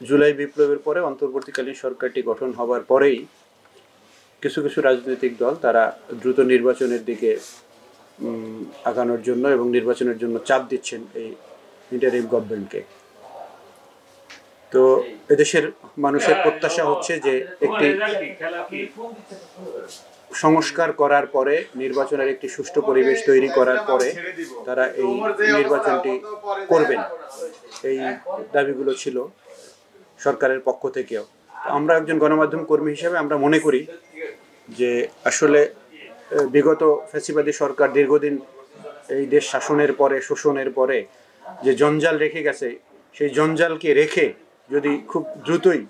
জুলাই বিপ্লবের পরে অন্তর্বর্তীকালীন সরকারটি গঠন হবার পরেই কিছু কিছু রাজনৈতিক দল তারা দ্রুত নির্বাচনের দিকে আগানোর জন্য এবং নির্বাচনের জন্য চাপ দিচ্ছেন এই ইন্টারিম গভর্নমেন্টকে। তো এদেশের মানুষের প্রত্যাশা হচ্ছে যে একটি সংস্কার করার পরে, নির্বাচনের একটি সুষ্ঠু পরিবেশ তৈরি করার পরে তারা এই নির্বাচনটি করবেন। এই দাবিগুলো ছিল সরকারের পক্ষ থেকেও। আমরা একজন গণমাধ্যম কর্মী হিসেবে আমরা মনে করি যে আসলে বিগত ফ্যাসিবাদী সরকার দীর্ঘদিন এই দেশ শাসনের পরে, শোষণের পরে যে জঞ্জাল রেখে গেছে, সেই জঞ্জালকে রেখে যদি খুব দ্রুতই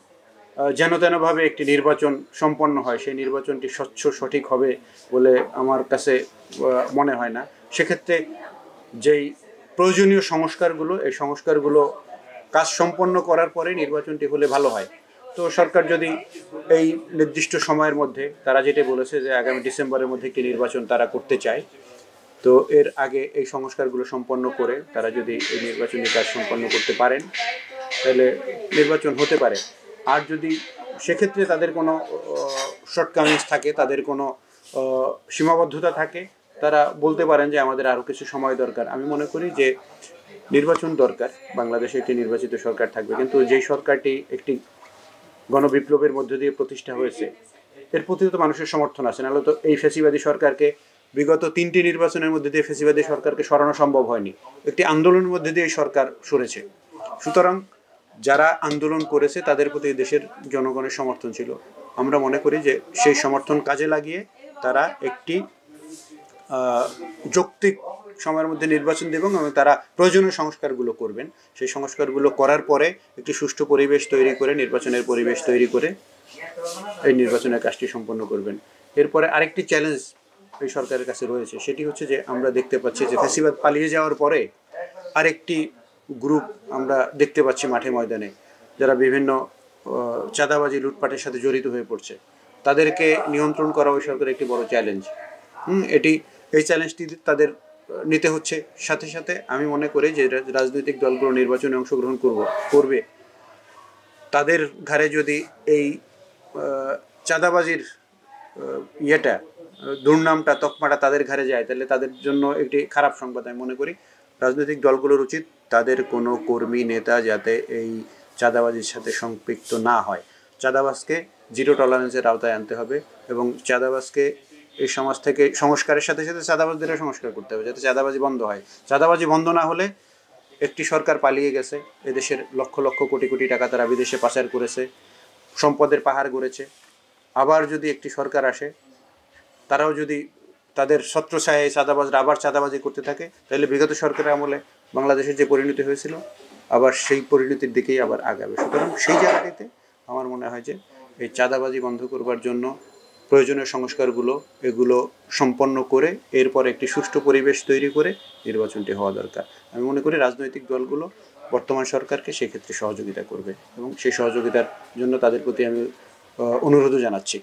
যেন তেনভাবে একটি নির্বাচন সম্পন্ন হয়, সেই নির্বাচনটি স্বচ্ছ সঠিক হবে বলে আমার কাছে মনে হয় না। সেক্ষেত্রে যেই প্রয়োজনীয় সংস্কারগুলো, এই সংস্কারগুলো কাজ সম্পন্ন করার পরে নির্বাচনটি হলে ভালো হয়। তো সরকার যদি এই নির্দিষ্ট সময়ের মধ্যে, তারা যেটা বলেছে যে আগামী ডিসেম্বরের মধ্যে একটি নির্বাচন তারা করতে চায়, তো এর আগে এই সংস্কারগুলো সম্পন্ন করে তারা যদি এই নির্বাচনী কাজ সম্পন্ন করতে পারেন তাহলে নির্বাচন হতে পারে। আর যদি সেক্ষেত্রে তাদের কোনো শর্টকামিংস থাকে, তাদের কোনো সীমাবদ্ধতা থাকে, তারা বলতে পারেন যে আমাদের আরও কিছু সময় দরকার। আমি মনে করি যে নির্বাচন দরকার, বাংলাদেশে একটি নির্বাচিত সরকার থাকবে, কিন্তু যেই সরকারটি একটি গণবিপ্লবের মধ্য দিয়ে প্রতিষ্ঠা হয়েছে এর প্রতি তো মানুষের সমর্থন আছে, নাহলে তো এই ফ্যাসিবাদী সরকারকে বিগত 3টি নির্বাচনের মধ্যে দিয়ে ফ্যাসিবাদী সরকারকে সরানো সম্ভব হয়নি। একটি আন্দোলনের মধ্যে দিয়ে সরকার সরেছে। সুতরাং যারা আন্দোলন করেছে তাদের প্রতি দেশের জনগণের সমর্থন ছিল। আমরা মনে করি যে সেই সমর্থন কাজে লাগিয়ে তারা একটি যৌক্তিক সময়ের মধ্যে নির্বাচন দেবেন এবং তারা প্রয়োজনীয় সংস্কারগুলো করবেন। সেই সংস্কারগুলো করার পরে একটি সুষ্ঠু পরিবেশ তৈরি করে, নির্বাচনের পরিবেশ তৈরি করে এই নির্বাচনের কাজটি সম্পন্ন করবেন। এরপরে আরেকটি চ্যালেঞ্জ এই সরকারের কাছে রয়েছে, সেটি হচ্ছে যে আমরা দেখতে পাচ্ছি যে ফ্যাসিবাদ পালিয়ে যাওয়ার পরে আরেকটি গ্রুপ আমরা দেখতে পাচ্ছি মাঠে ময়দানে, যারা বিভিন্ন চাঁদাবাজি, লুটপাটের সাথে জড়িত হয়ে পড়ছে। তাদেরকে নিয়ন্ত্রণ করা ওই সরকারের একটি বড় চ্যালেঞ্জ। এই চ্যালেঞ্জটি তাদের নিতে হচ্ছে। সাথে সাথে আমি মনে করি যে রাজনৈতিক দলগুলো নির্বাচনে অংশগ্রহণ করবে, তাদের ঘাড়ে যদি এই চাঁদাবাজির দুর্নামটা, তকমাটা তাদের ঘাড়ে যায়, তাহলে তাদের জন্য একটি খারাপ সংবাদ। আমি মনে করি রাজনৈতিক দলগুলোর উচিত তাদের কোনো কর্মী নেতা যাতে এই চাঁদাবাজির সাথে সম্পৃক্ত না হয়। চাঁদাবাজকে জিরো টলারেন্সের আওতায় আনতে হবে এবং চাঁদাবাজকে এই সমাজ থেকে সংস্কারের সাথে সাথে চাঁদাবাজদেরও সংস্কার করতে হবে, যাতে চাঁদাবাজি বন্ধ হয়। চাঁদাবাজি বন্ধ না হলে একটি সরকার পালিয়ে গেছে, এদেশের লক্ষ লক্ষ কোটি কোটি টাকা তারা বিদেশে পাচার করেছে, সম্পদের পাহাড় গড়েছে। আবার যদি একটি সরকার আসে, তারাও যদি তাদের ছত্রছায়ায় চাঁদাবাজরা আবার চাঁদাবাজি করতে থাকে, তাহলে বিগত সরকারের আমলে বাংলাদেশের যে পরিণতি হয়েছিল আবার সেই পরিণতির দিকেই আবার আগাবে। সুতরাং সেই জায়গাটিতে আমার মনে হয় যে এই চাঁদাবাজি বন্ধ করবার জন্য প্রয়োজনীয় সংস্কারগুলো এগুলো সম্পন্ন করে এরপর একটি সুষ্ঠু পরিবেশ তৈরি করে নির্বাচনটি হওয়া দরকার। আমি মনে করি রাজনৈতিক দলগুলো বর্তমান সরকারকে সেক্ষেত্রে সহযোগিতা করবে এবং সেই সহযোগিতার জন্য তাদের প্রতি আমি অনুরোধও জানাচ্ছি।